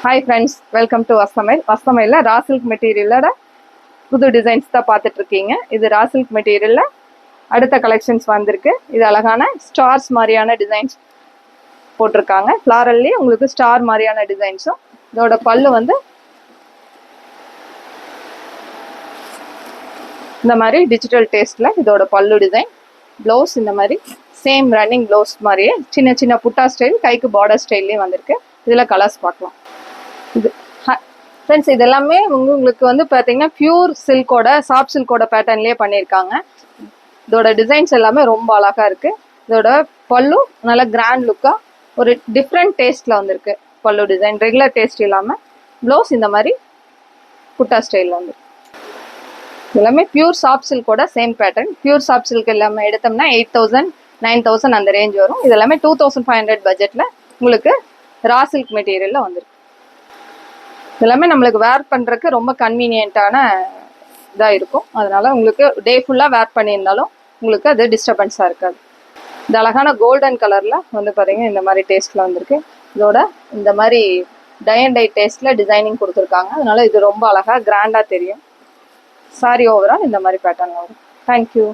Hi friends, welcome to வஸ்தமைல். வஸ்தமைலில் ரா சில்க் மெட்டீரியலோட புது டிசைன்ஸ் தான் பார்த்துட்டு இருக்கீங்க. இது ரா சில்க் மெட்டீரியலில் அடுத்த கலெக்ஷன்ஸ் வந்திருக்கு. இது அழகான ஸ்டார்ஸ் மாதிரியான டிசைன்ஸ் போட்டிருக்காங்க. ஃப்ளாரல்லே உங்களுக்கு ஸ்டார் மாதிரியான டிசைன்ஸும், இதோட பல்லு வந்து இந்த மாதிரி டிஜிட்டல் டேஸ்ட்டில் இதோட பல்லு டிசைன். ப்ளவுஸ் இந்த மாதிரி சேம் ரன்னிங் ப்ளவுஸ் மாதிரியே சின்ன சின்ன புட்டா ஸ்டைல், கைக்கு பார்டர் ஸ்டைல்லையும் வந்திருக்கு. இதில் கலர்ஸ் பார்க்கலாம். இது ஃப்ரெண்ட்ஸ், இது எல்லாமே உங்களுக்கு வந்து பார்த்தீங்கன்னா பியூர் சில்கோட, சாஃப்ட் சில்கோட பேட்டர்ன்லேயே பண்ணியிருக்காங்க. இதோட டிசைன்ஸ் எல்லாமே ரொம்ப அழகாக இருக்குது. இதோட பல்லு நல்ல கிராண்ட் லுக்காக ஒரு டிஃப்ரெண்ட் டேஸ்ட்டில் வந்திருக்கு. பல்லு டிசைன் ரெகுலர் டேஸ்ட் இல்லாமல், ப்ளவுஸ் இந்த மாதிரி புட்டா ஸ்டைலில் வந்துருக்கு. எல்லாமே பியூர் சாஃப்ட் சில்கோட same pattern. Pure soft silk எல்லாமே எடுத்தோம்னா 8,000 9,000 அந்த ரேஞ்ச் வரும். இது எல்லாமே 2,500 பட்ஜெட்டில் உங்களுக்கு ரா சில்க் மெட்டீரியலில் வந்துருக்கு. எல்லாமே நம்மளுக்கு வேர் பண்ணுறதுக்கு ரொம்ப கன்வீனியண்ட்டான இதாக இருக்கும். அதனால் உங்களுக்கு டே ஃபுல்லாக வேர் பண்ணியிருந்தாலும் உங்களுக்கு அது டிஸ்டர்பன்ஸாக இருக்காது. இந்த அழகான கோல்டன் கலரில் வந்து பார்த்தீங்கன்னா இந்த மாதிரி டேஸ்ட்டில் வந்திருக்கு. இதோட இந்த மாதிரி டை அண்ட் டை டேஸ்ட்டில் டிசைனிங் கொடுத்துருக்காங்க. அதனால் இது ரொம்ப அழகாக கிராண்டாக தெரியும். சாரி ஓவரால் இந்த மாதிரி பேட்டர்னில் வரும். தேங்க்யூ.